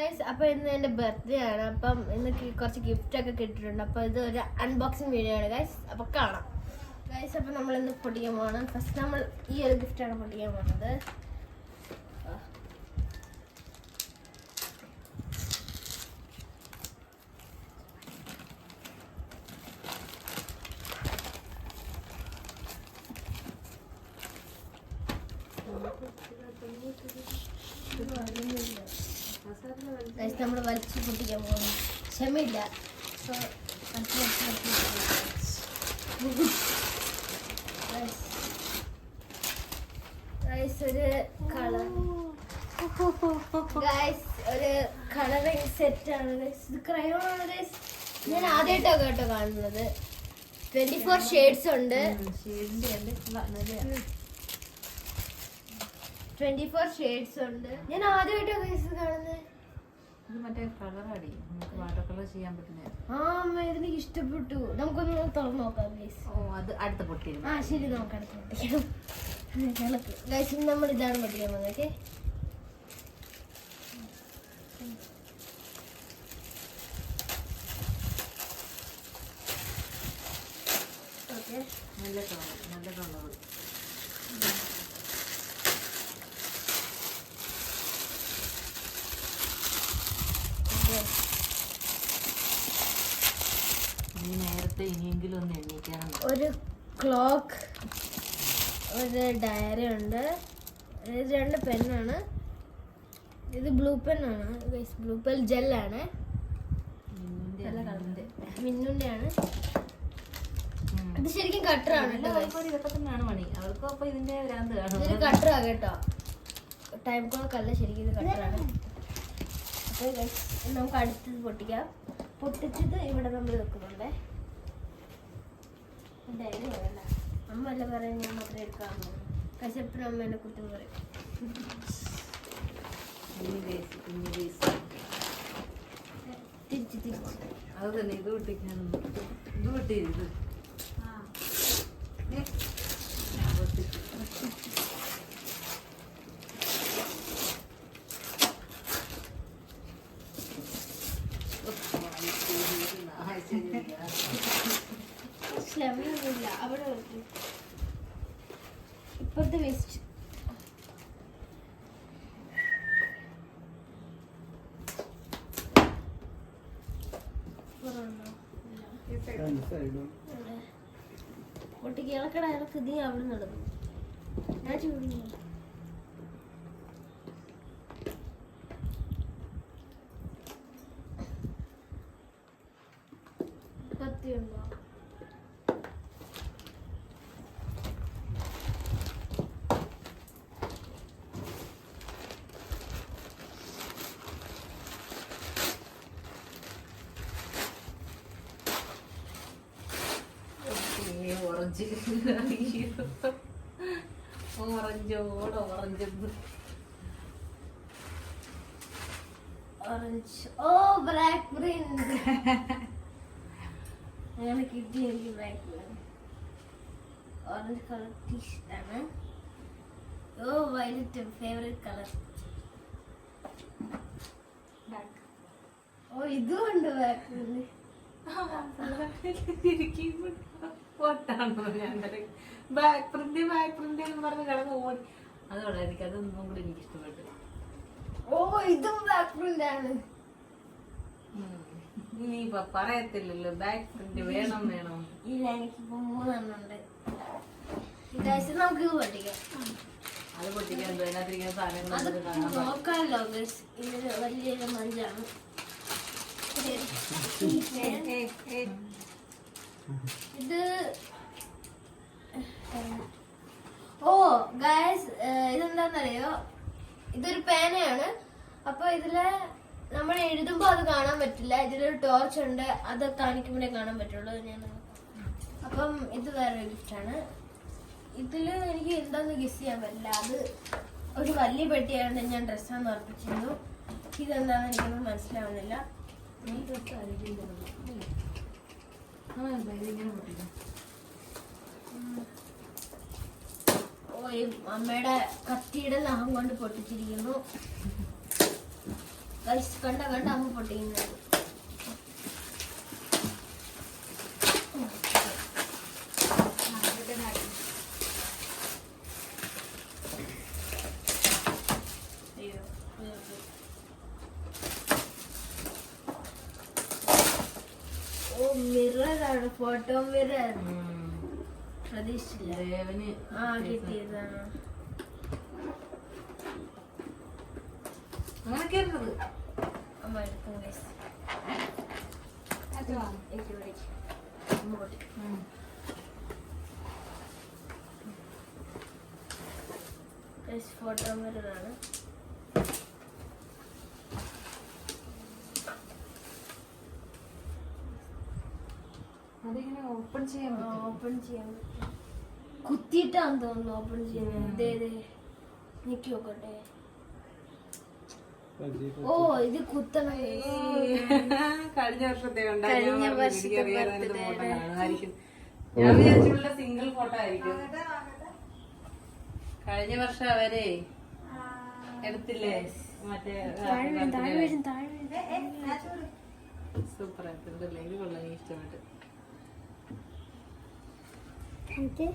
Guys, അപ്പോൾ ഇന്ന് എൻ്റെ ബർത്ത്ഡേ ആണ്. അപ്പം ഇന്ന് കുറച്ച് ഗിഫ്റ്റ് ഒക്കെ കിട്ടിയിട്ടുണ്ട്. അപ്പോൾ ഇത് ഒരു അൺബോക്സിങ് വീഡിയോ ആണ് ഗൈസ്. അപ്പോൾ കാണാം ഗൈസ്. അപ്പോൾ നമ്മൾ ഇന്ന് പൊട്ടിക്കാൻ പോകണം. ഫസ്റ്റ് നമ്മൾ ഈ ഒരു ഗിഫ്റ്റാണ് പൊട്ടിക്കാൻ പോകുന്നത്. നമ്മൾ വലിച്ചു പൊട്ടിക്കാൻ പോകുന്നു. ക്ഷമയില്ല. സോ ഒരു കളർ ഒരു കളറിങ് സെറ്റാണ്. ഇത് ക്രയോൺ ആണ് ഗൈസ്. ഞാൻ ആദ്യമായിട്ടാണ് കേട്ടോ കാണുന്നത്. 24 ഷെയ്ഡ്സ് ഉണ്ട്. 24 ഷെയ്ഡ്സ് ഉണ്ട്. ഞാൻ ആദ്യമായിട്ടാണ് ഗൈസ് കാണുന്നത്. ഇത് മറ്റേ കളറാടി, നമുക്ക് വാട്ടർ കളർ ചെയ്യാൻ പറ്റുന്ന. ഇതെനിക്ക് ഇഷ്ടപ്പെട്ടു. നമുക്കൊന്ന് തുറന്നു നോക്കാം ഗൈസ്. അത് അടുത്ത പൊട്ടിയിരുന്നു. ശരി, നമുക്ക് അടുത്ത് പൊട്ടിക്കാം. ഗൈസ്, നമ്മൾ ഇതാണ് പൊട്ടിക്കാൻ പോകുന്നത്. ഓക്കെ, നല്ല കളർ, നല്ല കളർ. നേരത്തെ ഇനിയെങ്കിലും ഒന്ന് എണ്ണീക്കണം. ഒരു ക്ലോക്ക്, ഒരു ഡയറി ഉണ്ട്. ഇത് 2 പെന്നാണ്. ഇത് ബ്ലൂ പെന്നാണ് ഗൈസ്. ബ്ലൂ പെൻ ജെല്ലാണ്. മിന്നുന്റെ ആണ്. ഇത് ശരിക്കും കട്ടറാണ് കേട്ടോ. ഇതൊക്കെ തന്നെയാണ് പണി അവർക്കും. അപ്പൊ ഇതിന്റെ ഭ്രാന്ത് കാണും. ഇതൊരു കട്ടറാ കേട്ടോ. ടൈം ക്ലോക്കല്ല, ശരിക്കും ഇത് കട്ടറാണ്. അപ്പോൾ ഗൈസ്, നമുക്ക് അടുത്തത് പൊട്ടിക്കാം. പൊട്ടിച്ചത് ഇവിടെ നമ്മൾ വെക്കുന്നുണ്ടേ. ഡയറി വേണ്ട, അമ്മ അല്ല പറയാൻ, ഞാൻ മാത്രമേ എടുക്കാറുള്ളൂ. കശപ്പിന് അമ്മ എന്നെ കുറ്റം പറയും. തിരിച്ച് അത് തന്നെ. ഇത് പൊട്ടിക്കാൻ ഇത് പൊട്ടി. ഇത് ക്ഷമയൊന്നുമില്ല. അവിടെ ഇപ്പോഴത്തെ വേസ്റ്റ്. പൊട്ടിക്ക് ഇളക്കട, ഇളക്ക്. നീ അവിടെ നടന്നു. ഞാൻ ചൂടുന്നു. കത്തിയുണ്ടോ? ഓറഞ്ച്. ഓ, ബ്ലാക്ക് പ്രിന്റ്. അങ്ങനെ കിട്ടി എനിക്ക് ബ്ലാക്ക് പ്രിന്റ്. ഓറഞ്ച് കളർ ഇഷ്ടമാണ്. ഓ, വയലറ്റ് ഫേവറേറ്റ് കളർ. ഓ, ഇതുകൊണ്ട് ബ്ലാക്ക് പ്രിന്റ്. ബാക്ക് പ്രിന്റ് എന്ന് പറഞ്ഞ് കിടന്ന് ഓടി. അതോടെ അതൊന്നും കൂടി എനിക്ക് ഇഷ്ടപ്പെട്ടു. ഓ, ഇതും ബ്ലാക്ക് പ്രിന്റ് ആണ്. നീ ഇപ്പൊ പറയത്തില്ലല്ലോ ബാക്ക് പ്രിന്റ് വേണം. ഇല്ല, എനിക്കിപ്പോ 3 എണ്ണം ഉണ്ട്. നമുക്ക് ഇത് പൊട്ടിക്കാം. അത് പൊട്ടിക്കാൻ അതിനകത്തിരിക്കുന്ന അത് സാധനങ്ങൾ നോക്കാമല്ലോ. ഇതിന് വലിയൊരു മഞ്ചാണ്. ഇത് ഓ ഗൈസ്, ഇതെന്താന്നറിയോ? ഇതൊരു പേനയാണ്. അപ്പൊ ഇതില് നമ്മൾ എഴുതുമ്പോ അത് കാണാൻ പറ്റില്ല. ഇതിലൊരു ടോർച്ച് ഉണ്ട്, അത് കാണിക്കുമ്പോഴേ കാണാൻ പറ്റുള്ളൂ. അപ്പം ഇത് വേറൊരു ഗിഫ്റ്റാണ്. ഇതില് എനിക്ക് എന്താന്ന് ഗസ് ചെയ്യാൻ പറ്റില്ല. അത് ഒരു വലിയ പെട്ടിയായതുകൊണ്ട് ഞാൻ ഡ്രസ്സാന്ന് ഉറപ്പിച്ചിരുന്നു. ഇതെന്താന്ന് എനിക്കൊന്നും മനസ്സിലാവുന്നില്ല. ഓ, അമ്മയുടെ കത്തിയുടെ നഖം കൊണ്ട് പൊട്ടിച്ചിരിക്കുന്നു. Guys, കണ്ട അമ്മ പൊട്ടിക്കുന്നത്. ഓ മിററാണ്, ഫോട്ടോ മിറർ. പ്രതീക്ഷിച്ചില്ല. കിട്ടിയതാണ്. അങ്ങനൊക്കെ ഇരുന്നത് അമ്മ എടുക്കും guys. അമ്മ പൊട്ടിക്കും. Guys, ഫോട്ടോ മിററാണ്. അതിങ്ങനെ ഓപ്പൺ ചെയ്യാൻ ഓപ്പൺ ചെയ്യാൻ പറ്റും. കുത്തിയിട്ടാന്ന് തോന്നുന്നു ഓപ്പൺ ചെയ്യുന്നത്. നിക്കി നോക്കട്ടെ. ഓ ഇത് കുത്തണ. കഴിഞ്ഞ വർഷത്തെ കഴിഞ്ഞ വർഷത്തെ ഞാൻ വിചാരിച്ചുള്ള സിംഗിൾ ഫോട്ടോ ആയിരിക്കും. കഴിഞ്ഞ വർഷം അവരെ എടുത്തില്ലേ മറ്റേ സൂപ്പർ ആയിട്ടുണ്ടല്ലേ. ഇത് കൊള്ളാം, എനിക്ക് ഇഷ്ടപ്പെട്ടു. ഇത്